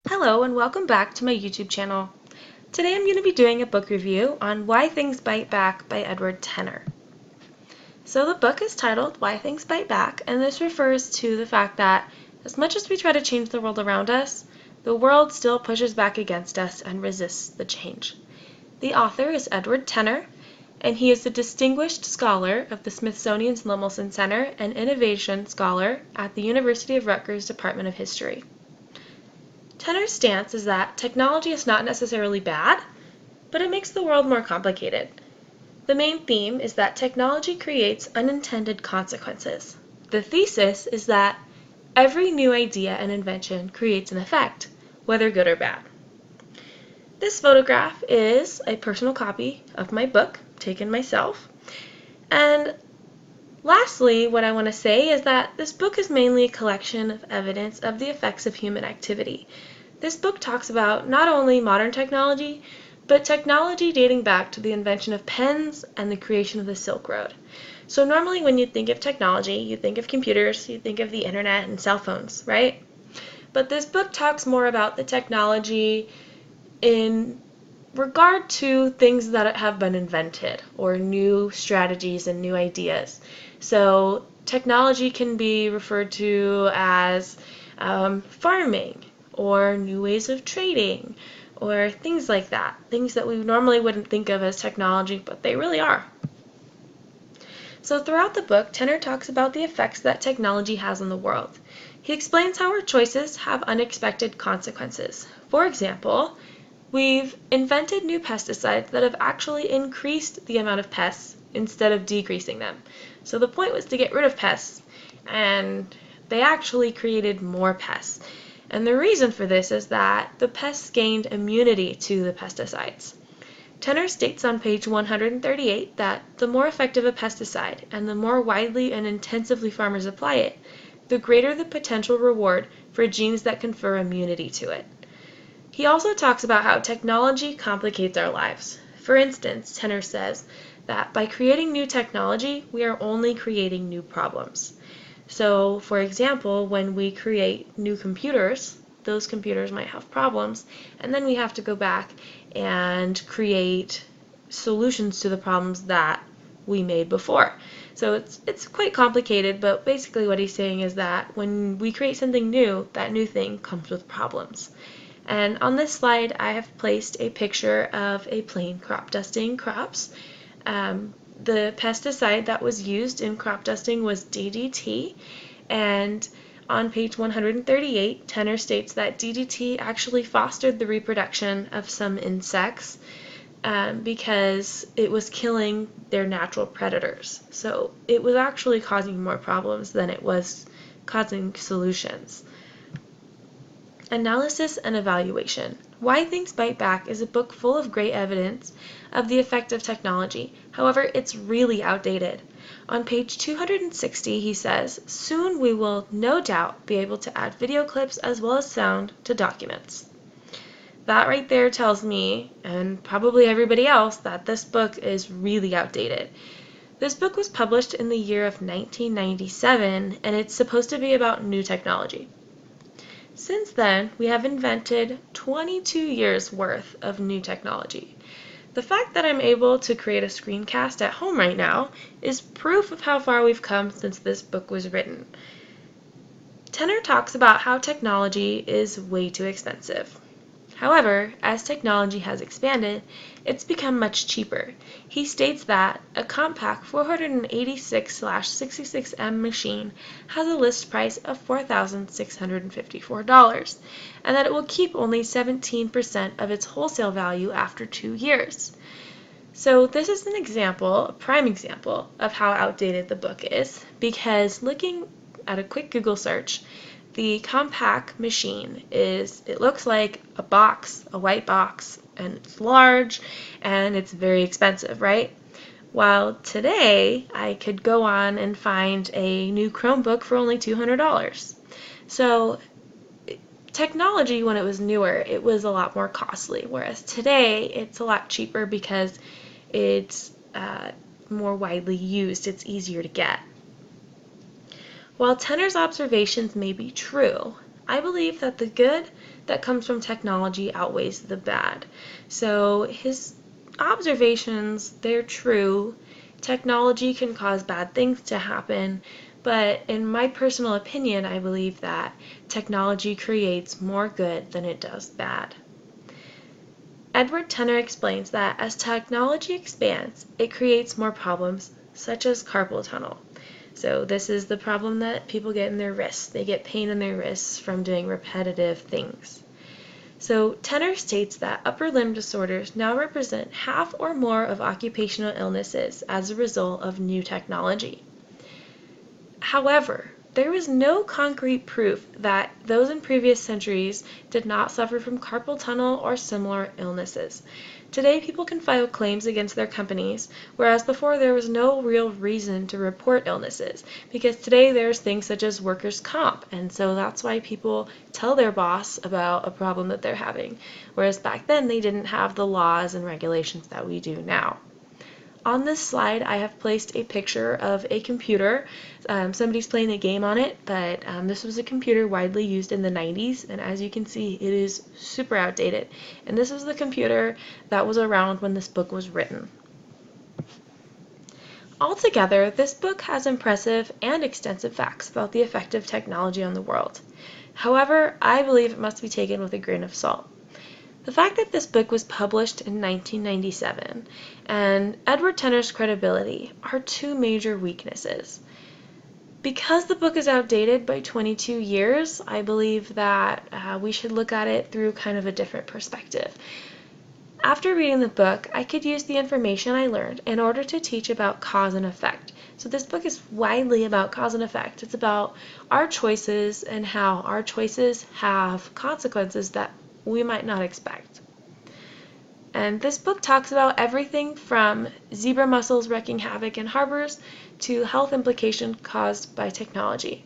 Hello and welcome back to my YouTube channel. Today I'm going to be doing a book review on Why Things Bite Back by Edward Tenner. So the book is titled Why Things Bite Back, and this refers to the fact that as much as we try to change the world around us, the world still pushes back against us and resists the change. The author is Edward Tenner, and he is a distinguished scholar of the Smithsonian's Lemelson Center and Innovation Scholar at the University of Rutgers Department of History. Tenner's stance is that technology is not necessarily bad, but it makes the world more complicated. The main theme is that technology creates unintended consequences. The thesis is that every new idea and invention creates an effect, whether good or bad. This photograph is a personal copy of my book, taken myself. And lastly, what I want to say is that this book is mainly a collection of evidence of the effects of human activity. This book talks about not only modern technology, but technology dating back to the invention of pens and the creation of the Silk Road. So normally when you think of technology, you think of computers, you think of the internet and cell phones, right? But this book talks more about the technology in regard to things that have been invented or new strategies and new ideas. So technology can be referred to as farming or new ways of trading or things like that. Things that we normally wouldn't think of as technology, but they really are. So throughout the book, Tenner talks about the effects that technology has on the world. He explains how our choices have unexpected consequences. For example, we've invented new pesticides that have actually increased the amount of pests instead of decreasing them. So the point was to get rid of pests, and they actually created more pests. And the reason for this is that the pests gained immunity to the pesticides. Tenner states on page 138 that the more effective a pesticide and the more widely and intensively farmers apply it, the greater the potential reward for genes that confer immunity to it. He also talks about how technology complicates our lives. For instance, Tenner says that by creating new technology, we are only creating new problems. So, for example, when we create new computers, those computers might have problems, and then we have to go back and create solutions to the problems that we made before. So it's quite complicated, but basically what he's saying is that when we create something new, that new thing comes with problems. And on this slide, I have placed a picture of a plane crop dusting crops. The pesticide that was used in crop dusting was DDT, and on page 138, Tenner states that DDT actually fostered the reproduction of some insects because it was killing their natural predators. So it was actually causing more problems than it was causing solutions. Analysis and Evaluation. Why Things Bite Back is a book full of great evidence of the effect of technology. However, it's really outdated. On page 260, he says, "Soon we will no doubt be able to add video clips as well as sound to documents." That right there tells me, and probably everybody else, that this book is really outdated. This book was published in the year of 1997, and it's supposed to be about new technology. Since then, we have invented 22 years worth of new technology. The fact that I'm able to create a screencast at home right now is proof of how far we've come since this book was written. Tenner talks about how technology is way too expensive. However, as technology has expanded, it's become much cheaper. He states that a compact 486/66M machine has a list price of $4,654, and that it will keep only 17% of its wholesale value after 2 years. So this is an example, a prime example, of how outdated the book is, because looking at a quick Google search, the Compaq machine it looks like a box, a white box, and it's large and it's very expensive, right? While today I could go on and find a new Chromebook for only $200. So technology, when it was newer, it was a lot more costly, whereas today it's a lot cheaper because it's more widely used, it's easier to get. While Tenner's observations may be true, I believe that the good that comes from technology outweighs the bad. So his observations, they're true. Technology can cause bad things to happen, but in my personal opinion, I believe that technology creates more good than it does bad. Edward Tenner explains that as technology expands, it creates more problems, such as carpal tunnel. So this is the problem that people get in their wrists. They get pain in their wrists from doing repetitive things. So Tenner states that upper limb disorders now represent half or more of occupational illnesses as a result of new technology. However, there is no concrete proof that those in previous centuries did not suffer from carpal tunnel or similar illnesses. Today, people can file claims against their companies, whereas before there was no real reason to report illnesses, because today there's things such as workers' comp, and so that's why people tell their boss about a problem that they're having, whereas back then they didn't have the laws and regulations that we do now. On this slide, I have placed a picture of a computer. Somebody's playing a game on it, but this was a computer widely used in the 90s, and as you can see, it is super outdated. And this is the computer that was around when this book was written. Altogether, this book has impressive and extensive facts about the effect of technology on the world. However, I believe it must be taken with a grain of salt. The fact that this book was published in 1997 and Edward Tenner's credibility are two major weaknesses. Because the book is outdated by 22 years, I believe that we should look at it through kind of a different perspective. After reading the book, I could use the information I learned in order to teach about cause and effect. So this book is widely about cause and effect. It's about our choices and how our choices have consequences that we might not expect. And this book talks about everything from zebra mussels wreaking havoc in harbors to health implications caused by technology.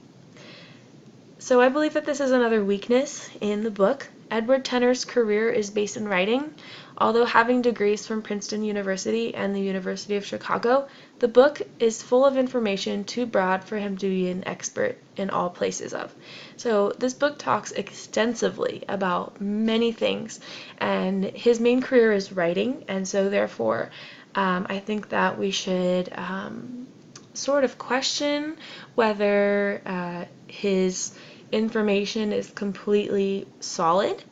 So I believe that this is another weakness in the book. Edward Tenner's career is based in writing. Although having degrees from Princeton University and the University of Chicago, the book is full of information too broad for him to be an expert in all places of. So this book talks extensively about many things, and his main career is writing, and so therefore I think that we should sort of question whether his information is completely solid.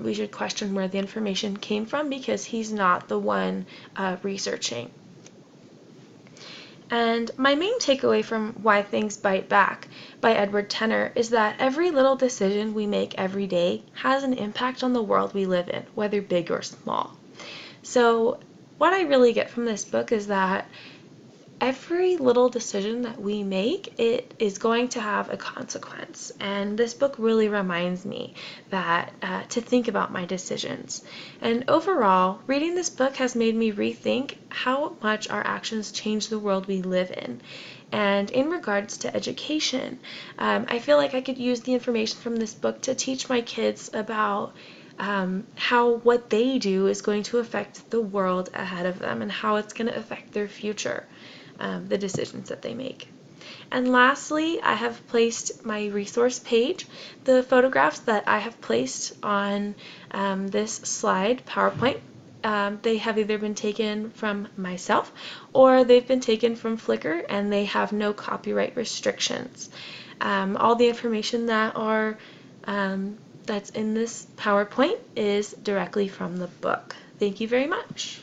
We should question where the information came from because he's not the one researching. And my main takeaway from Why Things Bite Back by Edward Tenner is that every little decision we make every day has an impact on the world we live in, whether big or small. So what I really get from this book is that every little decision that we make, it is going to have a consequence. And this book really reminds me that to think about my decisions. And overall, reading this book has made me rethink how much our actions change the world we live in. And in regards to education, I feel like I could use the information from this book to teach my kids about how what they do is going to affect the world ahead of them and how it's going to affect their future. The decisions that they make. And lastly, I have placed my resource page. The photographs that I have placed on this slide, PowerPoint, they have either been taken from myself or they've been taken from Flickr, and they have no copyright restrictions. All the information that that's in this PowerPoint is directly from the book. Thank you very much.